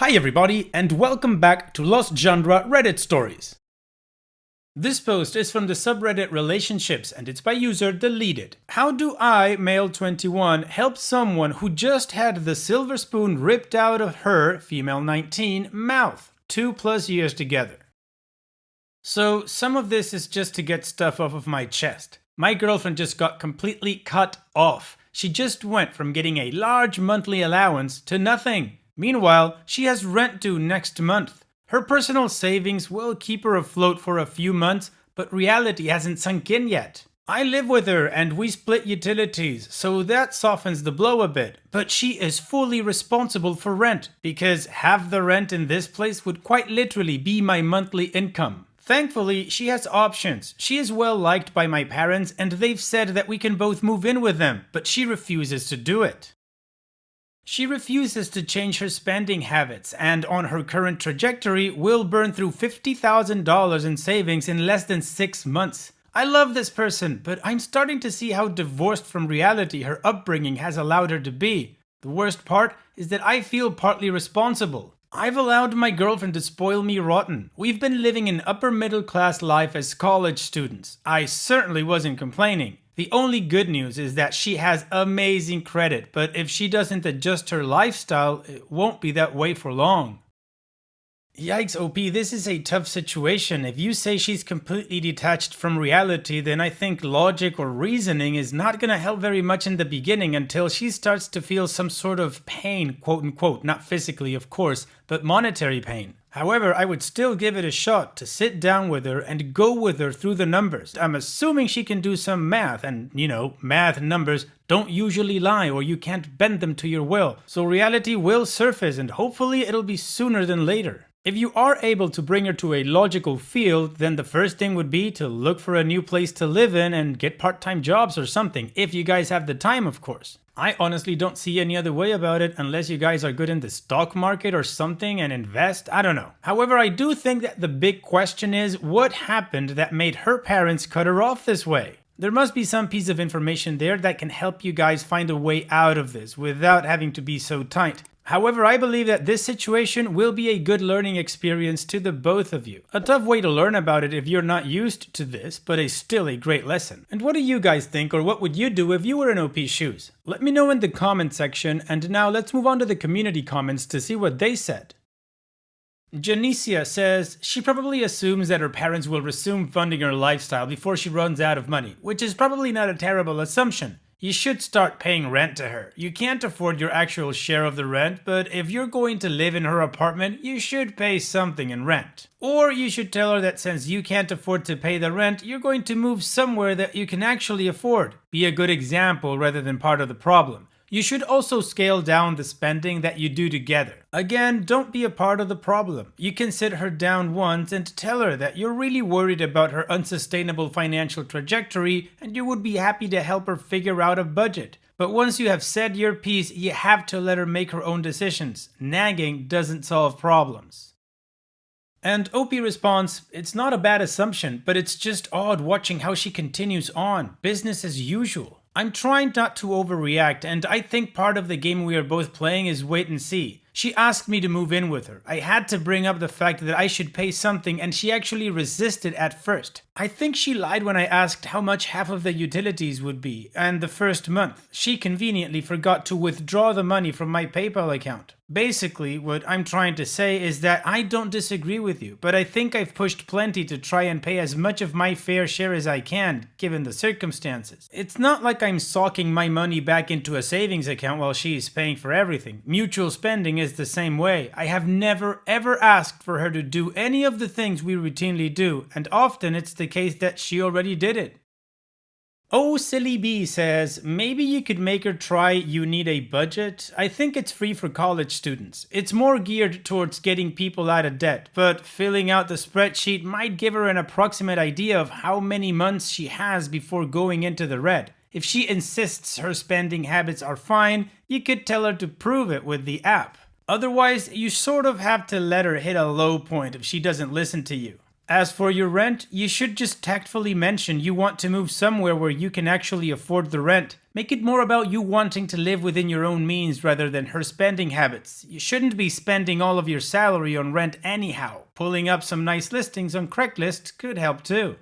Hi everybody, and welcome back to Lost Genre Reddit Stories. This post is from the subreddit Relationships and it's by user Deleted. How do I, male 21, help someone who just had the silver spoon ripped out of her, female 19, mouth 2+ years together? So some of this is just to get stuff off of my chest. My girlfriend just got completely cut off. She just went from getting a large monthly allowance to nothing. Meanwhile, she has rent due next month. Her personal savings will keep her afloat for a few months, but reality hasn't sunk in yet. I live with her and we split utilities, so that softens the blow a bit. But she is fully responsible for rent, because half the rent in this place would quite literally be my monthly income. Thankfully, she has options. She is well liked by my parents and they've said that we can both move in with them, but she refuses to do it. She refuses to change her spending habits and on her current trajectory will burn through $50,000 in savings in less than 6 months. I love this person, but I'm starting to see how divorced from reality her upbringing has allowed her to be. The worst part is that I feel partly responsible. I've allowed my girlfriend to spoil me rotten. We've been living an upper middle class life as college students. I certainly wasn't complaining. The only good news is that she has amazing credit, but if she doesn't adjust her lifestyle, it won't be that way for long. Yikes, OP, this is a tough situation. If you say she's completely detached from reality, then I think logic or reasoning is not gonna help very much in the beginning until she starts to feel some sort of pain, quote unquote, not physically of course, but monetary pain. However, I would still give it a shot to sit down with her and go with her through the numbers. I'm assuming she can do some math, and math numbers don't usually lie or you can't bend them to your will. So reality will surface and hopefully it'll be sooner than later. If you are able to bring her to a logical field, then the first thing would be to look for a new place to live in and get part-time jobs or something, if you guys have the time of course. I honestly don't see any other way about it unless you guys are good in the stock market or something and invest, I don't know. However, I do think that the big question is what happened that made her parents cut her off this way? There must be some piece of information there that can help you guys find a way out of this without having to be so tight. However, I believe that this situation will be a good learning experience to the both of you. A tough way to learn about it if you're not used to this, but still a great lesson. And what do you guys think, or what would you do if you were in OP's shoes? Let me know in the comment section, and now let's move on to the community comments to see what they said. Janicia says she probably assumes that her parents will resume funding her lifestyle before she runs out of money, which is probably not a terrible assumption. You should start paying rent to her. You can't afford your actual share of the rent, but if you're going to live in her apartment, you should pay something in rent. Or you should tell her that since you can't afford to pay the rent, you're going to move somewhere that you can actually afford. Be a good example rather than part of the problem. You should also scale down the spending that you do together. Again, don't be a part of the problem. You can sit her down once and tell her that you're really worried about her unsustainable financial trajectory and you would be happy to help her figure out a budget. But once you have said your piece, you have to let her make her own decisions. Nagging doesn't solve problems. And OP responds, it's not a bad assumption, but it's just odd watching how she continues on. Business as usual. I'm trying not to overreact, and I think part of the game we are both playing is wait and see. She asked me to move in with her. I had to bring up the fact that I should pay something and she actually resisted at first. I think she lied when I asked how much half of the utilities would be, and the first month, she conveniently forgot to withdraw the money from my PayPal account. Basically, what I'm trying to say is that I don't disagree with you, but I think I've pushed plenty to try and pay as much of my fair share as I can, given the circumstances. It's not like I'm socking my money back into a savings account while she is paying for everything. Mutual spending is the same way. I have never ever asked for her to do any of the things we routinely do, and often it's the case that she already did it. Oh Silly B says, maybe you could make her try You Need a Budget? I think it's free for college students. It's more geared towards getting people out of debt, but filling out the spreadsheet might give her an approximate idea of how many months she has before going into the red. If she insists her spending habits are fine, you could tell her to prove it with the app. Otherwise, you sort of have to let her hit a low point if she doesn't listen to you. As for your rent, you should just tactfully mention you want to move somewhere where you can actually afford the rent. Make it more about you wanting to live within your own means rather than her spending habits. You shouldn't be spending all of your salary on rent anyhow. Pulling up some nice listings on Craigslist could help too.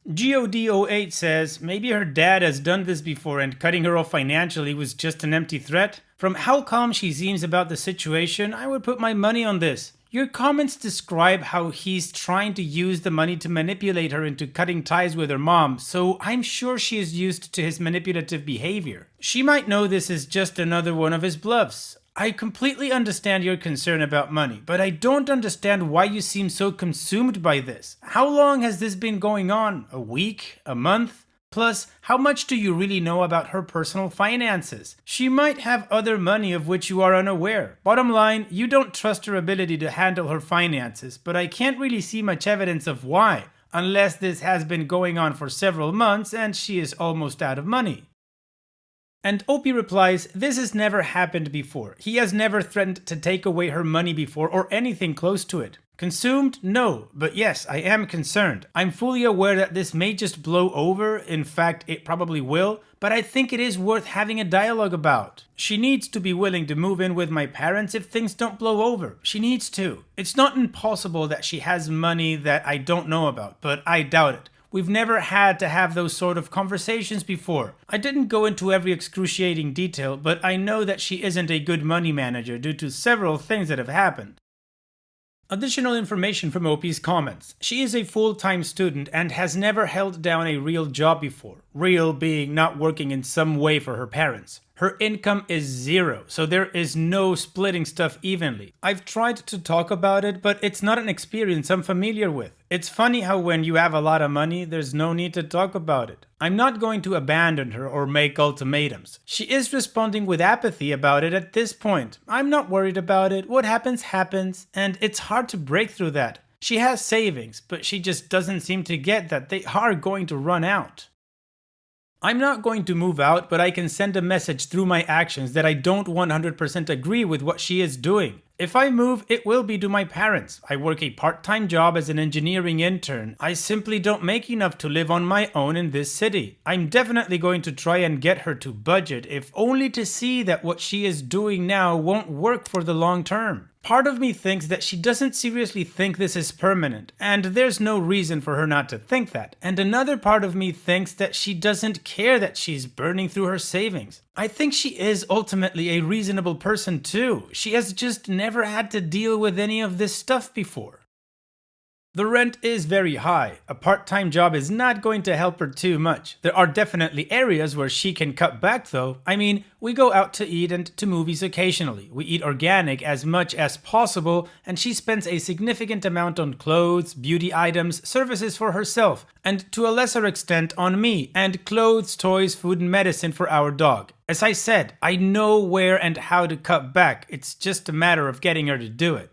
GODO8 says, maybe her dad has done this before and cutting her off financially was just an empty threat. From how calm she seems about the situation, I would put my money on this. Your comments describe how he's trying to use the money to manipulate her into cutting ties with her mom, so I'm sure she is used to his manipulative behavior. She might know this is just another one of his bluffs. I completely understand your concern about money, but I don't understand why you seem so consumed by this. How long has this been going on? A week? A month? Plus, how much do you really know about her personal finances? She might have other money of which you are unaware. Bottom line, you don't trust her ability to handle her finances, but I can't really see much evidence of why, unless this has been going on for several months and she is almost out of money. And Opie replies, this has never happened before. He has never threatened to take away her money before or anything close to it. Consumed? No, but yes, I am concerned. I'm fully aware that this may just blow over, in fact, it probably will, but I think it is worth having a dialogue about. She needs to be willing to move in with my parents if things don't blow over. She needs to. It's not impossible that she has money that I don't know about, but I doubt it. We've never had to have those sort of conversations before. I didn't go into every excruciating detail, but I know that she isn't a good money manager due to several things that have happened. Additional information from Opie's comments. She is a full-time student and has never held down a real job before. Real being not working in some way for her parents. Her income is zero, so there is no splitting stuff evenly. I've tried to talk about it, but it's not an experience I'm familiar with. It's funny how when you have a lot of money, there's no need to talk about it. I'm not going to abandon her or make ultimatums. She is responding with apathy about it at this point. I'm not worried about it. What happens, happens, and it's hard to break through that. She has savings, but she just doesn't seem to get that they are going to run out. I'm not going to move out, but I can send a message through my actions that I don't 100% agree with what she is doing. If I move, it will be to my parents. I work a part-time job as an engineering intern. I simply don't make enough to live on my own in this city. I'm definitely going to try and get her to budget, if only to see that what she is doing now won't work for the long term. Part of me thinks that she doesn't seriously think this is permanent, and there's no reason for her not to think that. And another part of me thinks that she doesn't care that she's burning through her savings. I think she is ultimately a reasonable person too. She has just never had to deal with any of this stuff before. The rent is very high. A part-time job is not going to help her too much. There are definitely areas where she can cut back though. I mean, we go out to eat and to movies occasionally. We eat organic as much as possible, and she spends a significant amount on clothes, beauty items, services for herself, and to a lesser extent on me, and clothes, toys, food and medicine for our dog. As I said, I know where and how to cut back. It's just a matter of getting her to do it.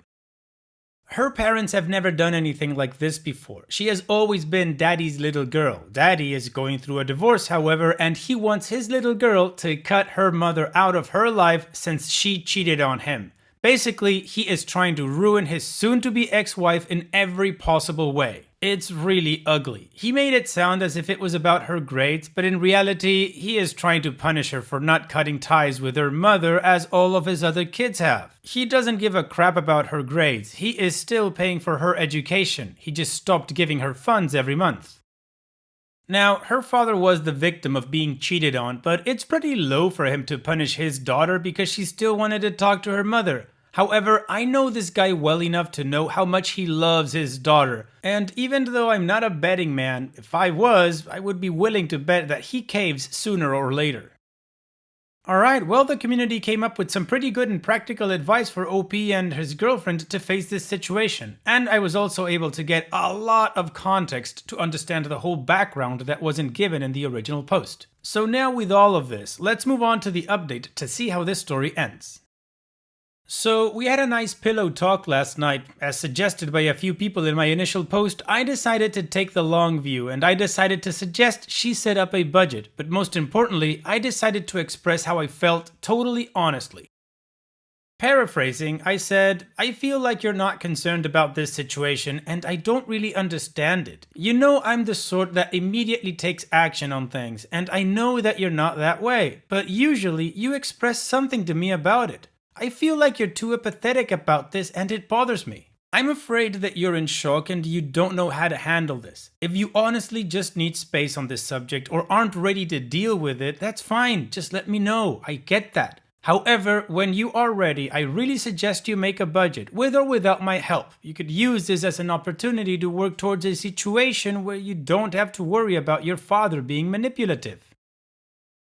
Her parents have never done anything like this before. She has always been Daddy's little girl. Daddy is going through a divorce, however, and he wants his little girl to cut her mother out of her life since she cheated on him. Basically, he is trying to ruin his soon-to-be ex-wife in every possible way. It's really ugly. He made it sound as if it was about her grades, but in reality, he is trying to punish her for not cutting ties with her mother as all of his other kids have. He doesn't give a crap about her grades. He is still paying for her education. He just stopped giving her funds every month. Now, her father was the victim of being cheated on, but it's pretty low for him to punish his daughter because she still wanted to talk to her mother. However, I know this guy well enough to know how much he loves his daughter, and even though I'm not a betting man, if I was, I would be willing to bet that he caves sooner or later. Alright, well, the community came up with some pretty good and practical advice for OP and his girlfriend to face this situation, and I was also able to get a lot of context to understand the whole background that wasn't given in the original post. So now with all of this, let's move on to the update to see how this story ends. So, we had a nice pillow talk last night. As suggested by a few people in my initial post, I decided to take the long view and I decided to suggest she set up a budget, but most importantly, I decided to express how I felt totally honestly. Paraphrasing, I said, I feel like you're not concerned about this situation and I don't really understand it. You know, I'm the sort that immediately takes action on things, and I know that you're not that way, but usually you express something to me about it. I feel like you're too apathetic about this and it bothers me. I'm afraid that you're in shock and you don't know how to handle this. If you honestly just need space on this subject or aren't ready to deal with it, that's fine, just let me know, I get that. However, when you are ready, I really suggest you make a budget, with or without my help. You could use this as an opportunity to work towards a situation where you don't have to worry about your father being manipulative.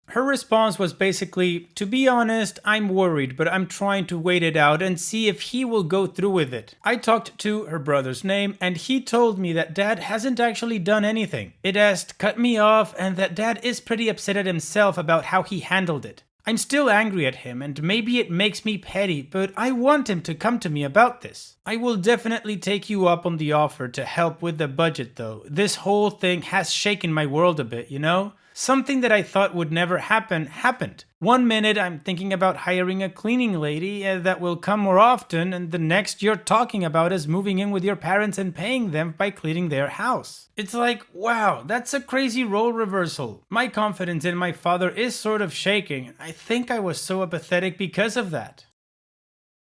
Her response was basically, to be honest, I'm worried, but I'm trying to wait it out and see if he will go through with it. I talked to her brother's name and he told me that dad hasn't actually done anything. It has cut me off and that dad is pretty upset at himself about how he handled it. I'm still angry at him and maybe it makes me petty, but I want him to come to me about this. I will definitely take you up on the offer to help with the budget though. This whole thing has shaken my world a bit, you know? Something that I thought would never happen, happened. One minute I'm thinking about hiring a cleaning lady that will come more often, and the next you're talking about us moving in with your parents and paying them by cleaning their house. It's like, wow, that's a crazy role reversal. My confidence in my father is sort of shaking. I think I was so apathetic because of that.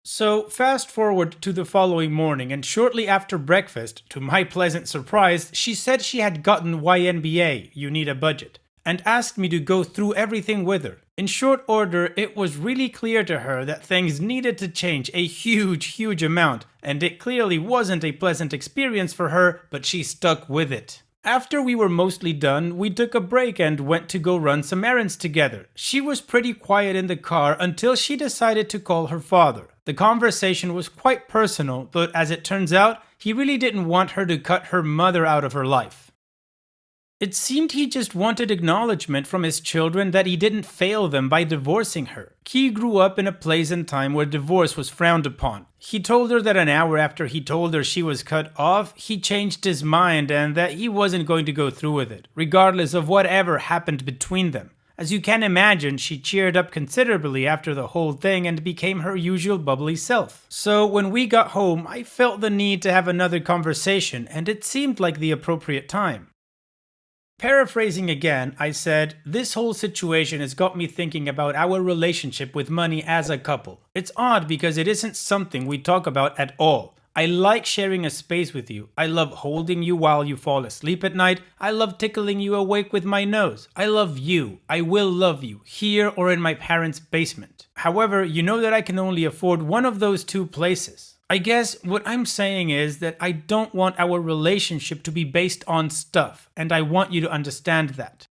So fast forward to the following morning, and shortly after breakfast, to my pleasant surprise, she said she had gotten YNBA, You Need a Budget, and asked me to go through everything with her. In short order, it was really clear to her that things needed to change a huge amount, and it clearly wasn't a pleasant experience for her, but she stuck with it. After we were mostly done, we took a break and went to go run some errands together. She was pretty quiet in the car until she decided to call her father. The conversation was quite personal, but as it turns out, he really didn't want her to cut her mother out of her life. It seemed he just wanted acknowledgement from his children that he didn't fail them by divorcing her. He grew up in a place and time where divorce was frowned upon. He told her that an hour after he told her she was cut off, he changed his mind and that he wasn't going to go through with it, regardless of whatever happened between them. As you can imagine, she cheered up considerably after the whole thing and became her usual bubbly self. So when we got home, I felt the need to have another conversation, and it seemed like the appropriate time. Paraphrasing again, I said, this whole situation has got me thinking about our relationship with money as a couple. It's odd because it isn't something we talk about at all. I like sharing a space with you. I love holding you while you fall asleep at night. I love tickling you awake with my nose. I love you. I will love you, here or in my parents' basement. However, you know that I can only afford one of those two places. I guess what I'm saying is that I don't want our relationship to be based on stuff, and I want you to understand that.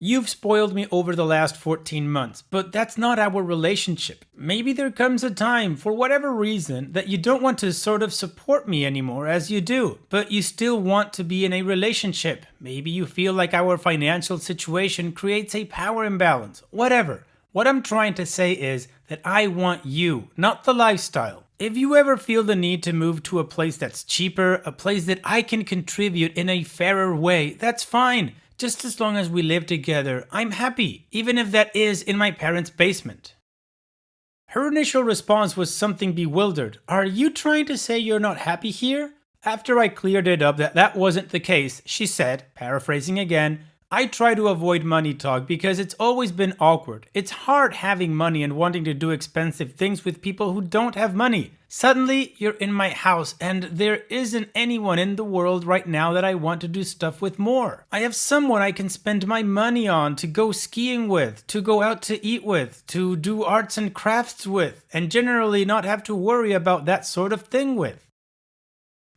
You've spoiled me over the last 14 months, but that's not our relationship. Maybe there comes a time, for whatever reason, that you don't want to sort of support me anymore as you do, but you still want to be in a relationship. Maybe you feel like our financial situation creates a power imbalance. Whatever. What I'm trying to say is that I want you, not the lifestyle. If you ever feel the need to move to a place that's cheaper, a place that I can contribute in a fairer way, that's fine. Just as long as we live together, I'm happy, even if that is in my parents' basement. Her initial response was something bewildered. Are you trying to say you're not happy here? After I cleared it up that wasn't the case, she said, paraphrasing again, I try to avoid money talk because it's always been awkward. It's hard having money and wanting to do expensive things with people who don't have money. Suddenly, you're in my house and there isn't anyone in the world right now that I want to do stuff with more. I have someone I can spend my money on, to go skiing with, to go out to eat with, to do arts and crafts with, and generally not have to worry about that sort of thing with.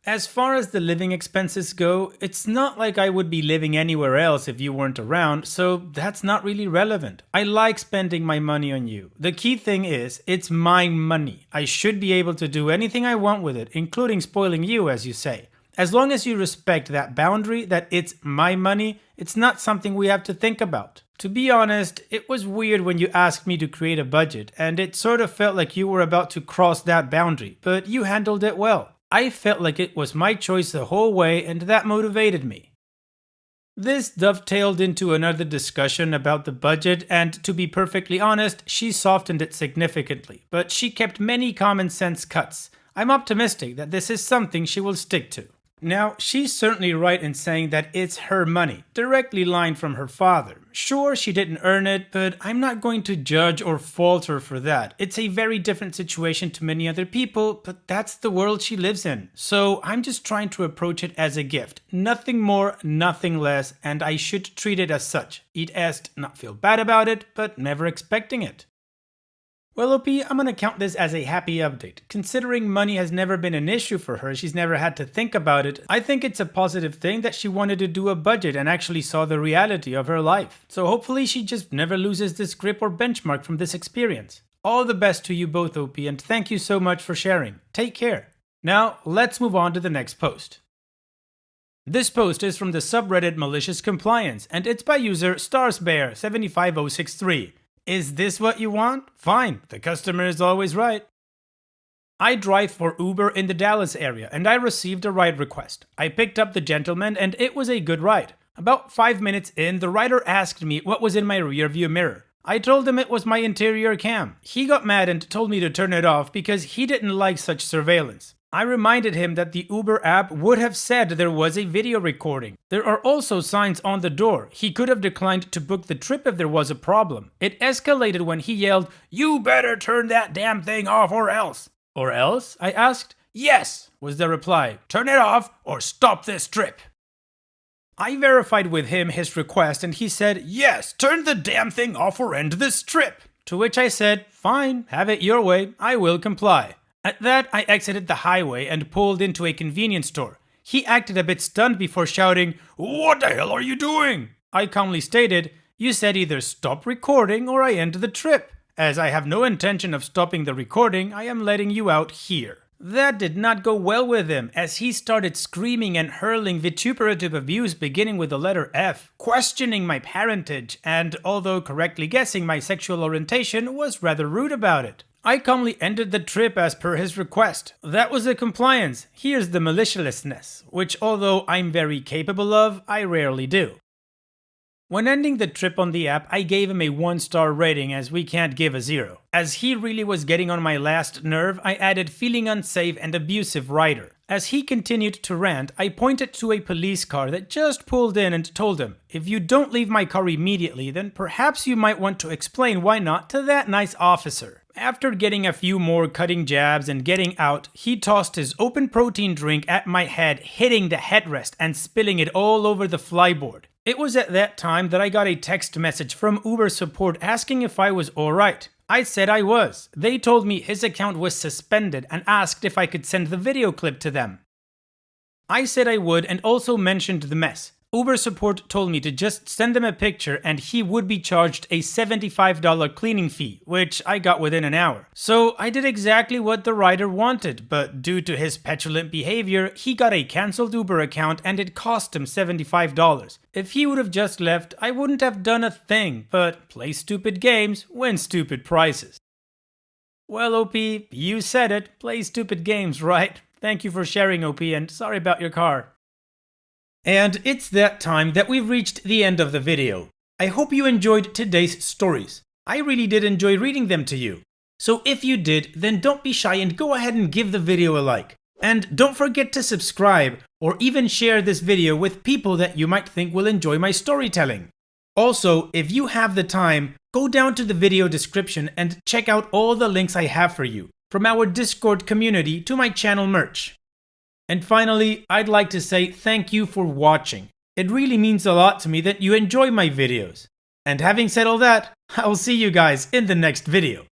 As far as the living expenses go, it's not like I would be living anywhere else if you weren't around, so that's not really relevant. I like spending my money on you. The key thing is, it's my money. I should be able to do anything I want with it, including spoiling you, as you say. As long as you respect that boundary, that it's my money, it's not something we have to think about. To be honest, it was weird when you asked me to create a budget, and it sort of felt like you were about to cross that boundary, but you handled it well. I felt like it was my choice the whole way, and that motivated me. This dovetailed into another discussion about the budget, and to be perfectly honest, she softened it significantly, but she kept many common sense cuts. I'm optimistic that this is something she will stick to. Now, she's certainly right in saying that it's her money, directly lined from her father. Sure, she didn't earn it, but I'm not going to judge or fault her for that. It's a very different situation to many other people, but that's the world she lives in. So I'm just trying to approach it as a gift. Nothing more, nothing less, and I should treat it as such. Id est, not feel bad about it, but never expecting it. Well, OP, I'm gonna count this as a happy update. Considering money has never been an issue for her, she's never had to think about it, I think it's a positive thing that she wanted to do a budget and actually saw the reality of her life. So hopefully she just never loses this grip or benchmark from this experience. All the best to you both, OP, and thank you so much for sharing. Take care. Now, let's move on to the next post. This post is from the subreddit Malicious Compliance, and it's by user StarsBear75063. Is this what you want? Fine, the customer is always right. I drive for Uber in the Dallas area and I received a ride request. I picked up the gentleman and it was a good ride. About 5 minutes in, the rider asked me what was in my rearview mirror. I told him it was my interior cam. He got mad and told me to turn it off because he didn't like such surveillance. I reminded him that the Uber app would have said there was a video recording. There are also signs on the door. He could have declined to book the trip if there was a problem. It escalated when he yelled, "You better turn that damn thing off or else." Or else? I asked. Yes, was the reply. Turn it off or stop this trip. I verified with him his request and he said, yes, turn the damn thing off or end this trip. To which I said, fine, have it your way, I will comply. At that, I exited the highway and pulled into a convenience store. He acted a bit stunned before shouting, "What the hell are you doing?" I calmly stated, "You said either stop recording or I end the trip. As I have no intention of stopping the recording, I am letting you out here." That did not go well with him, as he started screaming and hurling vituperative abuse beginning with the letter F, questioning my parentage, and although correctly guessing my sexual orientation, was rather rude about it. I calmly ended the trip as per his request. That was the compliance. Here's the maliciousness, which although I'm very capable of, I rarely do. When ending the trip on the app, I gave him a 1-star rating as we can't give a 0. As he really was getting on my last nerve, I added feeling unsafe and abusive rider. As he continued to rant, I pointed to a police car that just pulled in and told him, if you don't leave my car immediately, then perhaps you might want to explain why not to that nice officer. After getting a few more cutting jabs and getting out, he tossed his open protein drink at my head, hitting the headrest and spilling it all over the flyboard. It was at that time that I got a text message from Uber support asking if I was alright. I said I was. They told me his account was suspended and asked if I could send the video clip to them. I said I would and also mentioned the mess. Uber support told me to just send them a picture and he would be charged a $75 cleaning fee, which I got within an hour. So I did exactly what the rider wanted, but due to his petulant behavior, he got a cancelled Uber account and it cost him $75. If he would have just left, I wouldn't have done a thing, but play stupid games, win stupid prizes. Well, OP, you said it, play stupid games, right? Thank you for sharing, OP, and sorry about your car. And it's that time that we've reached the end of the video. I hope you enjoyed today's stories. I really did enjoy reading them to you. So if you did, then don't be shy and go ahead and give the video a like. And don't forget to subscribe or even share this video with people that you might think will enjoy my storytelling. Also, if you have the time, go down to the video description and check out all the links I have for you, from our Discord community to my channel merch. And finally, I'd like to say thank you for watching. It really means a lot to me that you enjoy my videos. And having said all that, I'll see you guys in the next video.